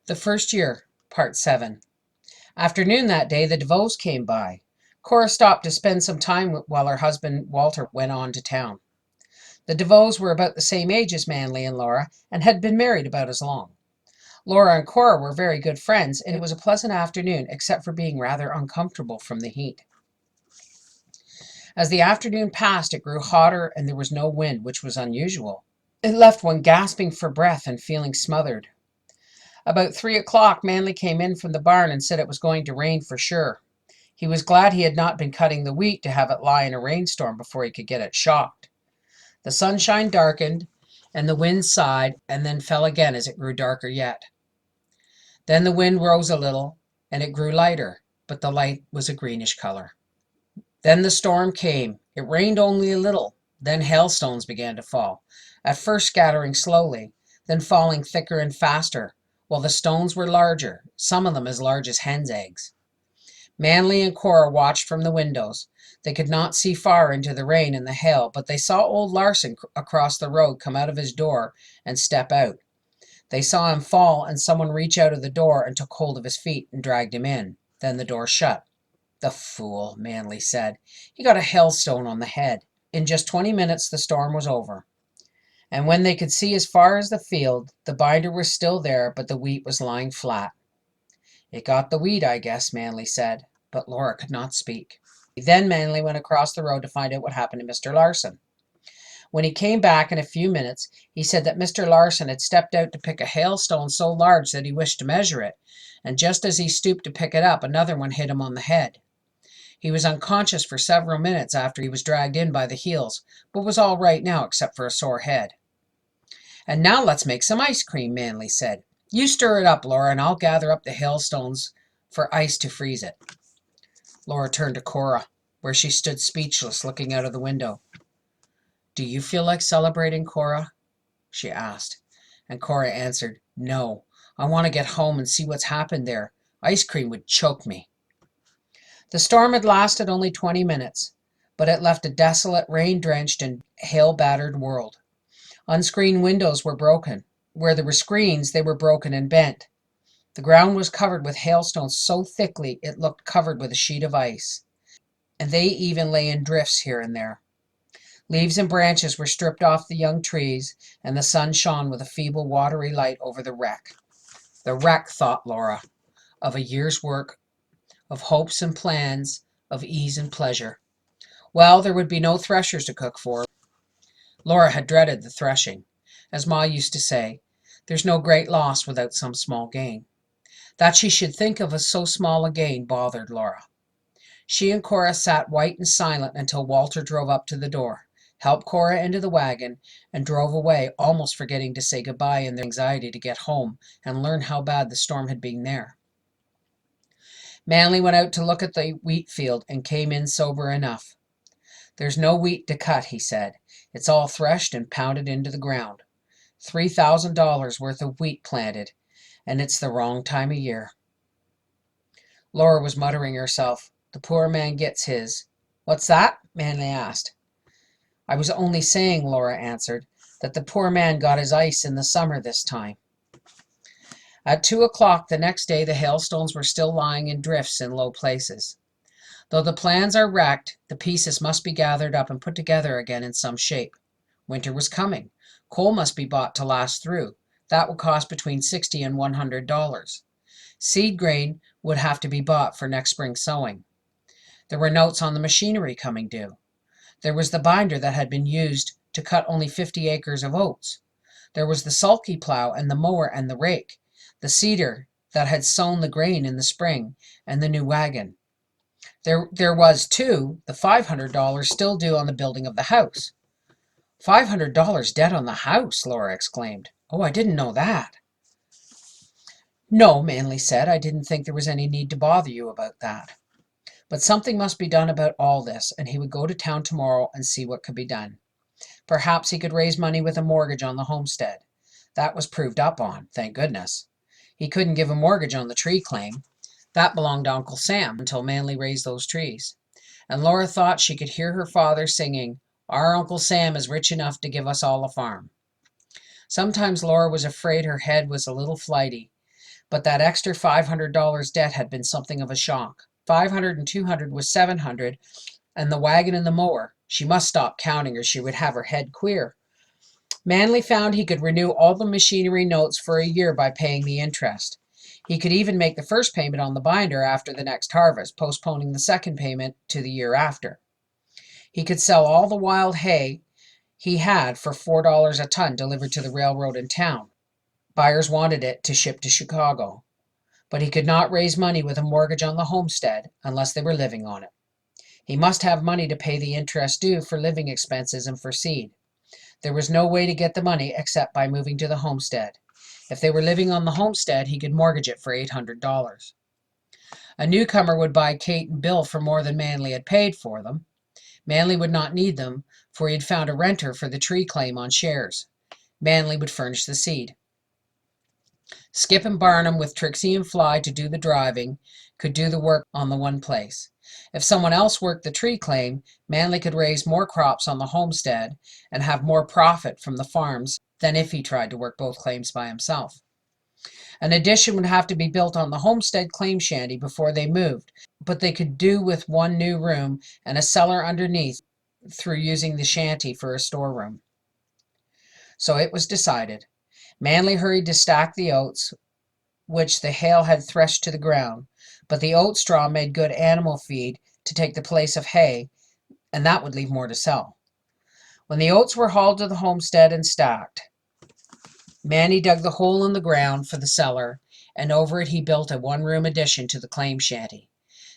The First Year, Part 7. Afternoon that day, the DeVoes came by. Cora stopped to spend some time while her husband Walter went on to town. The DeVoes were about the same age as Manly and Laura and had been married about as long. Laura and Cora were very good friends, and it was a pleasant afternoon except for being rather uncomfortable from the heat. As the afternoon passed, it grew hotter and there was no wind, which was unusual. It left one gasping for breath and feeling smothered. About 3 o'clock, Manly came in from the barn and said it was going to rain for sure. He was glad he had not been cutting the wheat to have it lie in a rainstorm before he could get it shocked. The sunshine darkened, and the wind sighed and then fell again as it grew darker yet. Then the wind rose a little, and it grew lighter, but the light was a greenish color. Then the storm came. It rained only a little. Then hailstones began to fall, at first scattering slowly, then falling thicker and faster, while the stones were larger, some of them as large as hens' eggs. Manly and Cora watched from the windows. They could not see far into the rain and the hail, but they saw old Larson across the road come out of his door and step out. They saw him fall and someone reach out of the door and took hold of his feet and dragged him in. Then the door shut. "The fool," Manly said. "He got a hailstone on the head." In just 20 minutes the storm was over, and when they could see as far as the field, the binder was still there, but the wheat was lying flat. "It got the wheat, I guess," Manly said, but Laura could not speak. Then Manly went across the road to find out what happened to Mr. Larson. When he came back in a few minutes, he said that Mr. Larson had stepped out to pick a hailstone so large that he wished to measure it, and just as he stooped to pick it up, another one hit him on the head. He was unconscious for several minutes after he was dragged in by the heels, but was all right now except for a sore head. "And now let's make some ice cream," Manly said. "You stir it up, Laura, and I'll gather up the hailstones for ice to freeze it." Laura turned to Cora, where she stood speechless, looking out of the window. "Do you feel like celebrating, Cora?" she asked. And Cora answered, "No, I want to get home and see what's happened there. Ice cream would choke me." The storm had lasted only 20 minutes, but it left a desolate, rain-drenched and hail-battered world. Unscreened windows were broken. Where there were screens, they were broken and bent. The ground was covered with hailstones so thickly it looked covered with a sheet of ice, and they even lay in drifts here and there. Leaves and branches were stripped off the young trees, and the sun shone with a feeble, watery light over the wreck. The wreck, thought Laura, of a year's work, of hopes and plans, of ease and pleasure. Well, there would be no threshers to cook for. Laura had dreaded the threshing. As Ma used to say, there's no great loss without some small gain. That she should think of so small a gain bothered Laura. She and Cora sat white and silent until Walter drove up to the door, helped Cora into the wagon, and drove away, almost forgetting to say goodbye in their anxiety to get home and learn how bad the storm had been there. Manly went out to look at the wheat field and came in sober enough. "There's no wheat to cut," he said. "It's all threshed and pounded into the ground. $3,000 worth of wheat planted, and it's the wrong time of year." Laura was muttering herself. "The poor man gets his." "What's that?" Manly asked. "I was only saying," Laura answered, "that the poor man got his ice in the summer this time." At 2 o'clock the next day the hailstones were still lying in drifts in low places. Though the plans are wrecked, the pieces must be gathered up and put together again in some shape. Winter was coming. Coal must be bought to last through. That would cost between $60 and $100. Seed grain would have to be bought for next spring's sowing. There were notes on the machinery coming due. There was the binder that had been used to cut only 50 acres of oats. There was the sulky plow and the mower and the rake, the seeder that had sown the grain in the spring, and the new wagon. There was, too, the $500 still due on the building of the house. $500 debt on the house, Laura exclaimed. "Oh, I didn't know that." "No," Manly said, "I didn't think there was any need to bother you about that." But something must be done about all this, and he would go to town tomorrow and see what could be done. Perhaps he could raise money with a mortgage on the homestead. That was proved up on, thank goodness. He couldn't give a mortgage on the tree claim. That belonged to Uncle Sam until Manly raised those trees. And Laura thought she could hear her father singing, "Our Uncle Sam is rich enough to give us all a farm." Sometimes Laura was afraid her head was a little flighty, but that extra $500 debt had been something of a shock. 500 and 200 was 700, and the wagon and the mower. She must stop counting or she would have her head queer. Manly found he could renew all the machinery notes for a year by paying the interest. He could even make the first payment on the binder after the next harvest, postponing the second payment to the year after. He could sell all the wild hay he had for $4 a ton delivered to the railroad in town. Buyers wanted it to ship to Chicago, but he could not raise money with a mortgage on the homestead unless they were living on it. He must have money to pay the interest due for living expenses and for seed. There was no way to get the money except by moving to the homestead. If they were living on the homestead, he could mortgage it for $800. A newcomer would buy Kate and Bill for more than Manly had paid for them. Manly would not need them, for he had found a renter for the tree claim on shares. Manly would furnish the seed. Skip and Barnum, with Trixie and Fly to do the driving, could do the work on the one place. If someone else worked the tree claim, Manly could raise more crops on the homestead and have more profit from the farms than if he tried to work both claims by himself. An addition would have to be built on the homestead claim shanty before they moved, but they could do with one new room and a cellar underneath through using the shanty for a storeroom. So it was decided. Manly hurried to stack the oats, which the hail had threshed to the ground, but the oat straw made good animal feed to take the place of hay, and that would leave more to sell. When the oats were hauled to the homestead and stacked, Manny dug the hole in the ground for the cellar, and over it he built a one-room addition to the claim shanty.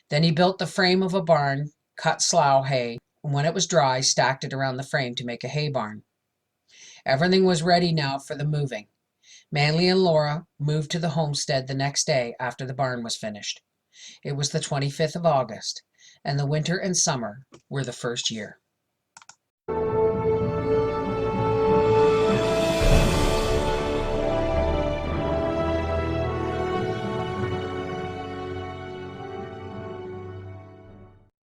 Then he built the frame of a barn, cut slough hay, and when it was dry, stacked it around the frame to make a hay barn. Everything was ready now for the moving. Manly and Laura moved to the homestead the next day after the barn was finished. It was the 25th of August, and the winter and summer were the first year.